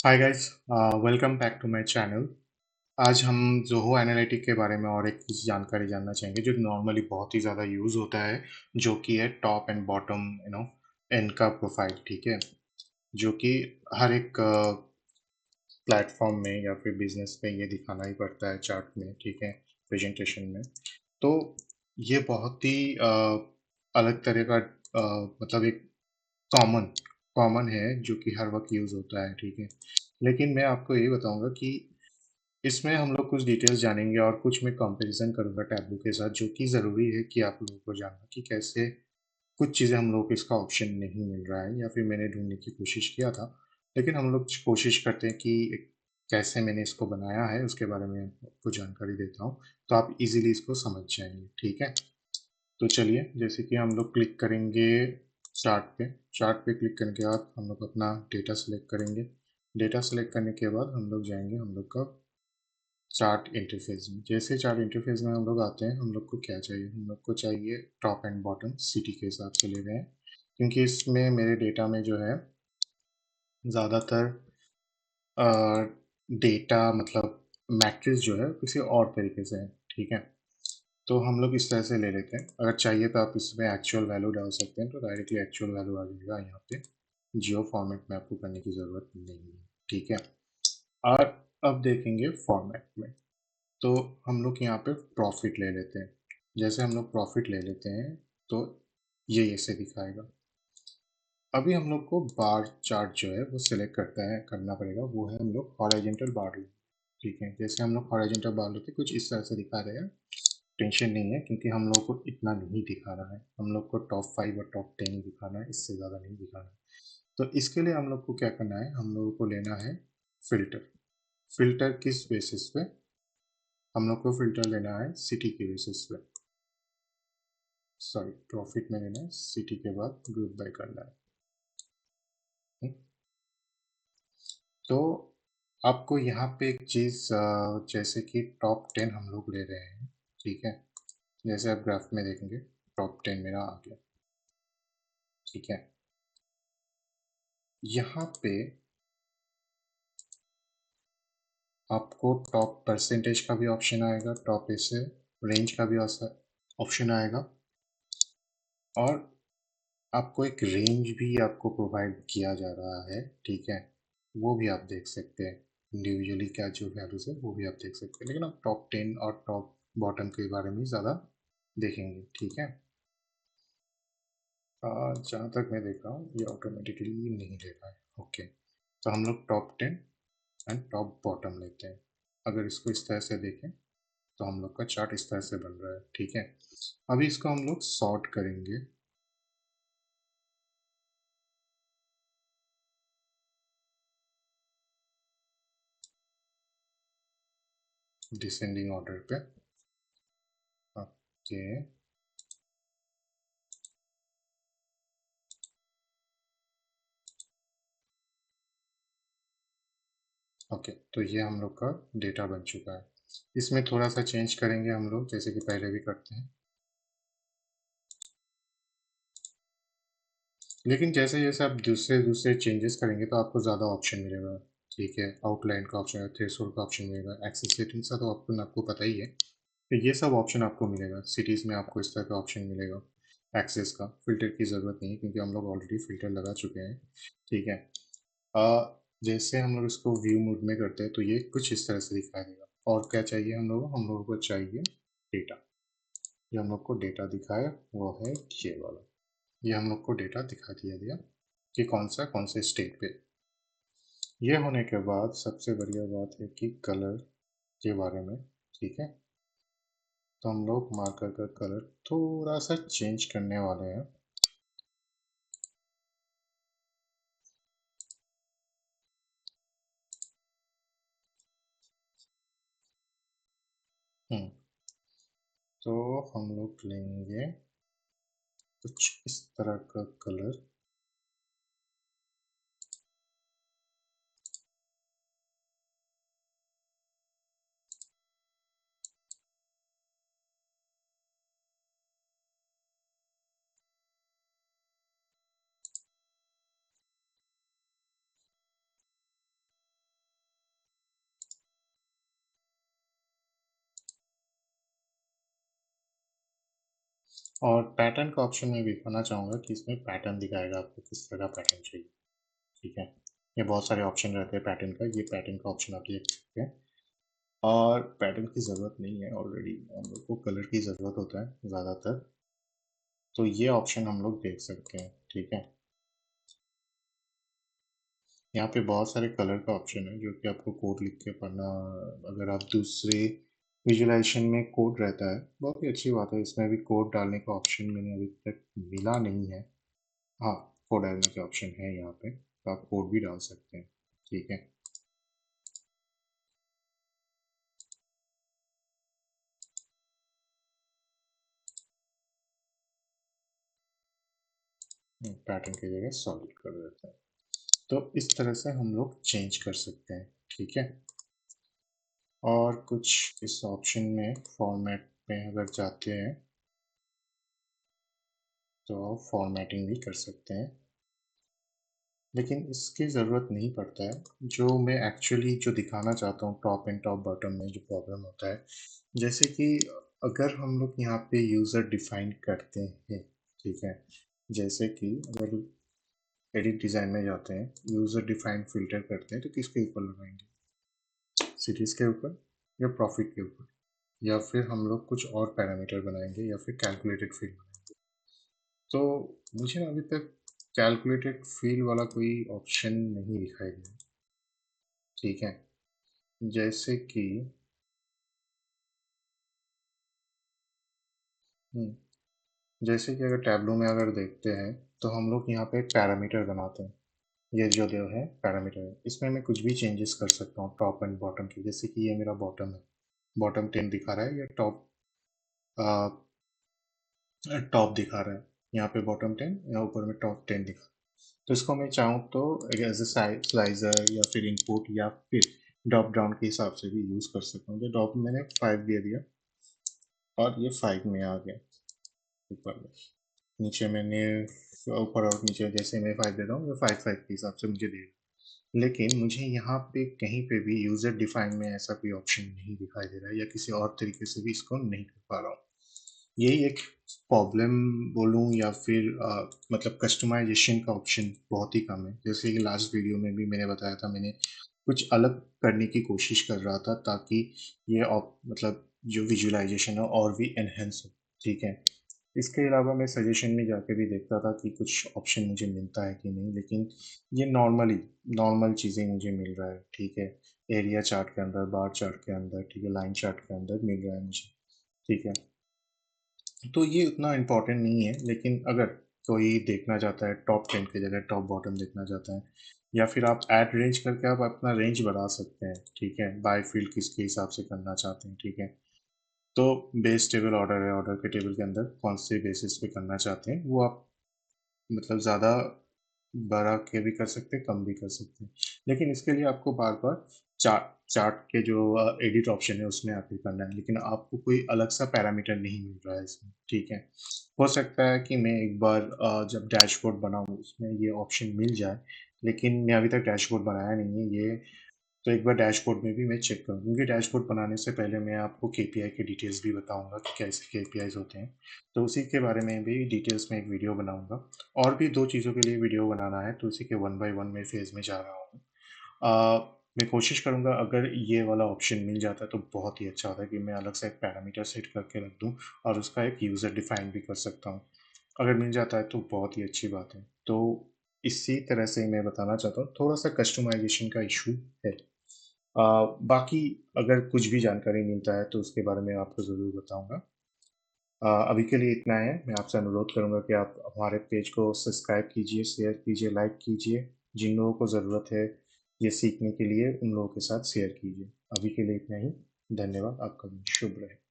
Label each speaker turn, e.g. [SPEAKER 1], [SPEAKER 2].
[SPEAKER 1] Hi guys, welcome back to my channel. आज हम Zoho analytic के बारे में और एक कुछ जानकारी जानना चाहेंगे जो नॉर्मली बहुत ही ज़्यादा यूज़ होता है, जो कि है टॉप एंड बॉटम इनका प्रोफाइल। ठीक है, जो कि हर एक प्लेटफॉर्म में या फिर बिजनेस में ये दिखाना ही पड़ता है चार्ट में। ठीक है, प्रेजेंटेशन में। तो ये बहुत ही अलग तरह का मतलब एक कॉमन कॉमन है जो कि हर वक्त यूज़ होता है। ठीक है, लेकिन मैं आपको ये बताऊंगा कि इसमें हम लोग कुछ डिटेल्स जानेंगे और कुछ मैं कंपैरिजन करूंगा टैबलू के साथ, जो कि ज़रूरी है कि आप लोगों को जानना कि कैसे कुछ चीज़ें हम लोग को इसका ऑप्शन नहीं मिल रहा है या फिर मैंने ढूंढने की कोशिश किया था, लेकिन हम लोग कोशिश करते हैं कि कैसे मैंने इसको बनाया है उसके बारे में आपको जानकारी देता हूँ, तो आप इजीली इसको समझ जाएंगे। ठीक है, तो चलिए, जैसे कि हम लोग क्लिक करेंगे चार्ट पे। चार्ट पे क्लिक करने के बाद हम लोग अपना डेटा सेलेक्ट करेंगे। डेटा सेलेक्ट करने के बाद हम लोग जाएंगे हम लोग का चार्ट इंटरफेस में। जैसे चार्ट इंटरफेस में हम लोग आते हैं, हम लोग को क्या चाहिए? हम लोग को चाहिए टॉप एंड बॉटम सिटी के हिसाब से ले रहे हैं, क्योंकि इसमें मेरे डेटा में जो है ज़्यादातर डेटा मतलब मैट्रिक्स जो है किसी और तरीके से है। ठीक है, तो हम लोग इस तरह से ले लेते हैं। अगर चाहिए तो आप इसमें एक्चुअल वैल्यू डाल सकते हैं, तो डायरेक्टली एक्चुअल वैल्यू आ जाएगा यहाँ पे। जियो फॉर्मेट में आपको करने की ज़रूरत नहीं है। ठीक है, और अब देखेंगे फॉर्मेट में। तो हम लोग यहाँ पे प्रॉफिट ले लेते हैं। जैसे हम लोग प्रॉफिट ले लेते हैं, तो ये ऐसे दिखाएगा। अभी हम लोग को बार चार्ट जो है वो सिलेक्ट करना पड़ेगा। वो है हम लोग हॉरिजॉन्टल बार। ठीक है, जैसे हम लोग हॉरिजॉन्टल बार लेते हैं, कुछ इस तरह से दिखा देगा। टेंशन नहीं है, क्योंकि हम लोग को इतना नहीं दिखाना है। हम लोग को टॉप 5 और टॉप 10 दिखाना है, इससे ज़्यादा नहीं दिखाना है। तो इसके लिए हम लोग को क्या करना है? हम लोगों को लेना है फिल्टर। फिल्टर किस बेसिस पे? हम लोग को फिल्टर लेना है सिटी के बेसिस पे। सॉरी, प्रॉफिट में लेना है सिटी के बाद ग्रुप बाय करना है। हम्म, तो आपको यहाँ पे एक चीज़, जैसे कि टॉप 10 हम लोग ले रहे हैं। ठीक है, जैसे आप ग्राफ में देखेंगे, टॉप 10 मेरा आ गया। ठीक है, यहाँ पे आपको टॉप परसेंटेज का भी ऑप्शन आएगा, टॉप ऐसे रेंज का भी ऑप्शन आएगा, और आपको एक रेंज भी आपको प्रोवाइड किया जा रहा है। ठीक है, वो भी आप देख सकते हैं। इंडिविजुअली क्या जो वैल्यूज है वो भी आप देख सकते हैं, लेकिन आप टॉप 10 और टॉप बॉटम के बारे में ज़्यादा देखेंगे। ठीक है, जहाँ तक मैं देख रहा हूँ ये ऑटोमेटिकली नहीं ले रहा है। ओके, तो हम लोग टॉप 10 एंड टॉप बॉटम लेते हैं। अगर इसको इस तरह से देखें, तो हम लोग का चार्ट इस तरह से बन रहा है। ठीक है, अभी इसको हम लोग सॉर्ट करेंगे। डिसेंडिंग ऑर्डर पे। ओके, ओके, तो ये हम लोग का डेटा बन चुका है। इसमें थोड़ा सा चेंज करेंगे हम लोग, जैसे कि पहले भी करते हैं, लेकिन जैसे जैसे आप दूसरे दूसरे चेंजेस करेंगे तो आपको ज़्यादा ऑप्शन मिलेगा। ठीक है, आउटलाइन का ऑप्शन है, थ्रेशोल्ड का ऑप्शन मिलेगा, एक्सेस सेटिंग्स का तो आपको आपको पता ही है। तो ये सब ऑप्शन आपको मिलेगा। सिटीज़ में आपको इस तरह का ऑप्शन मिलेगा। एक्सेस का फिल्टर की ज़रूरत नहीं है, क्योंकि हम लोग ऑलरेडी फिल्टर लगा चुके हैं। ठीक है, जैसे हम लोग इसको व्यू मोड में करते हैं, तो ये कुछ इस तरह से दिखाई देगा। और क्या चाहिए हम लोगों को चाहिए डेटा। ये हम लोग को डेटा दिखाया, वो है ये वाला। ये हम लोग को डेटा दिखा दिया गया कि कौन से स्टेट पे। ये होने के बाद सबसे बढ़िया बात है कि कलर के बारे में। ठीक है, तो हम लोग मार्कर का कलर थोड़ा सा चेंज करने वाले हैं। हम्म, तो हम लोग लेंगे कुछ इस तरह का कलर। और पैटर्न का ऑप्शन मैं दिखाना चाहूँगा कि इसमें पैटर्न दिखाएगा आपको किस तरह का पैटर्न चाहिए, ठीक है। ये बहुत सारे ऑप्शन रहते हैं पैटर्न का, ये पैटर्न का ऑप्शन आप देख सकते हैं। और पैटर्न की ज़रूरत नहीं है, ऑलरेडी हम लोग को कलर की ज़रूरत होता है ज़्यादातर, तो ये ऑप्शन हम लोग देख सकते हैं, ठीक है। यहाँ पे बहुत सारे कलर का ऑप्शन है जो कि आपको कोड लिख के पढ़ना, अगर आप दूसरे विजुअलाइजेशन में कोड रहता है, बहुत ही अच्छी बात है। इसमें भी कोड डालने का ऑप्शन मैंने अभी तक मिला नहीं है। हाँ, कोड डालने के ऑप्शन है यहाँ पे, तो आप कोड भी डाल सकते हैं, ठीक है। पैटर्न की जगह सॉलिड कर देते हैं, तो इस तरह से हम लोग चेंज कर सकते हैं, ठीक है। और कुछ इस ऑप्शन में फॉर्मेट में अगर जाते हैं तो फॉर्मेटिंग भी कर सकते हैं, लेकिन इसकी ज़रूरत नहीं पड़ता है। जो मैं एक्चुअली जो दिखाना चाहता हूँ टॉप एंड टॉप बॉटम में जो प्रॉब्लम होता है, जैसे कि अगर हम लोग यहाँ पे यूज़र डिफाइन करते हैं, ठीक है। जैसे कि अगर एडिट डिज़ाइन में जाते हैं, यूज़र डिफाइन फ़िल्टर करते हैं, तो किसके ऊपर लगाएंगे? सीरीज़ के ऊपर या प्रॉफिट के ऊपर, या फिर हम लोग कुछ और पैरामीटर बनाएंगे या फिर कैलकुलेटेड फील बनाएंगे। तो मुझे ना अभी तक कैलकुलेटेड फील वाला कोई ऑप्शन नहीं दिखाई दिया, ठीक है। जैसे कि जैसे कि अगर टैब्लो में अगर देखते हैं तो हम लोग यहाँ पे पैरामीटर बनाते हैं। ये जो है पैरामीटर है, इसमें मैं कुछ भी चेंजेस कर सकता हूँ टॉप एंड बॉटम की। जैसे कि ये मेरा बॉटम है, बॉटम 10 दिखा रहा है, या टॉप टॉप दिखा रहा है। यहाँ पे बॉटम 10, यहाँ ऊपर में टॉप 10 दिखा। तो इसको मैं चाहूँ तो एज ए स्लाइजर या फिर इनपुट या फिर ड्रॉप डाउन के हिसाब से भी यूज़ कर सकता हूँ। तो ड्रॉप मैंने 5 दे दिया और ये 5 में आ गया ऊपर में। नीचे मैंने ऊपर और नीचे जैसे मैं 5 दे रहा हूँ, ये 5 के हिसाब से मुझे दे। लेकिन मुझे यहाँ पे कहीं पे भी यूज़र डिफाइन में ऐसा कोई ऑप्शन नहीं दिखाई दे रहा है, या किसी और तरीके से भी इसको नहीं कर पा रहा हूँ। यही एक प्रॉब्लम बोलूँ, या फिर मतलब कस्टमाइजेशन का ऑप्शन बहुत ही कम है। जैसे कि लास्ट वीडियो में भी मैंने बताया था, मैंने कुछ अलग करने की कोशिश कर रहा था ताकि ये मतलब जो विजुअलाइजेशन है और भी एनहेंस हो, ठीक है। इसके अलावा मैं सजेशन में जाके भी देखता था कि कुछ ऑप्शन मुझे मिलता है कि नहीं, लेकिन ये नॉर्मल चीज़ें मुझे मिल रहा है, ठीक है। एरिया चार्ट के अंदर, बार चार्ट के अंदर, ठीक है, लाइन चार्ट के अंदर मिल रहा है मुझे, ठीक है। तो ये उतना इम्पोर्टेंट नहीं है, लेकिन अगर कोई देखना चाहता है टॉप 10 की जगह टॉप बॉटम देखना चाहता है, या फिर आप ऐड रेंज करके आप अपना रेंज बढ़ा सकते हैं, ठीक है। बाय फील्ड किसके हिसाब से करना चाहते हैं, ठीक है। तो बेस टेबल ऑर्डर है, ऑर्डर के टेबल के अंदर कौन से बेसिस पे करना चाहते हैं वो आप मतलब ज़्यादा बड़ा के भी कर सकते हैं, कम भी कर सकते हैं। लेकिन इसके लिए आपको बार-बार चार्ट के जो एडिट ऑप्शन है उसमें आके करना है, लेकिन आपको कोई अलग सा पैरामीटर नहीं मिल रहा है इसमें, ठीक है। हो सकता है कि मैं एक बार जब डैशबोर्ड बनाऊँ उसमें ये ऑप्शन मिल जाए, लेकिन मैं अभी तक डैशबोर्ड बनाया नहीं है ये। तो एक बार डैशबोर्ड में भी मैं चेक करूँ, क्योंकि डैशबोर्ड बनाने से पहले मैं आपको केपीआई के डिटेल्स भी बताऊँगा कि कैसे केपीआईज़ होते हैं। तो उसी के बारे में भी डिटेल्स में एक वीडियो बनाऊँगा। और भी 2 चीज़ों के लिए वीडियो बनाना है, तो उसी के वन बाय वन मैं फ़ेज़ में जा रहा हूँ। मैं कोशिश करूँगा अगर ये वाला ऑप्शन मिल जाता है तो बहुत ही अच्छा होता है कि मैं अलग से एक पैरामीटर सेट करके रख दूँ और उसका एक यूज़र डिफ़ाइन भी कर सकता हूँ। अगर मिल जाता है तो बहुत ही अच्छी बात है। तो इसी तरह से मैं बताना चाहता हूँ, थोड़ा-सा कस्टमाइज़ेशन का इश्यू है। बाकी अगर कुछ भी जानकारी मिलता है तो उसके बारे में आपको ज़रूर बताऊँगा। अभी के लिए इतना है। मैं आपसे अनुरोध करूँगा कि आप हमारे पेज को सब्सक्राइब कीजिए, शेयर कीजिए, लाइक कीजिए। जिन लोगों को ज़रूरत है ये सीखने के लिए, उन लोगों के साथ शेयर कीजिए। अभी के लिए इतना ही। धन्यवाद। आपका दिन शुभ रहे।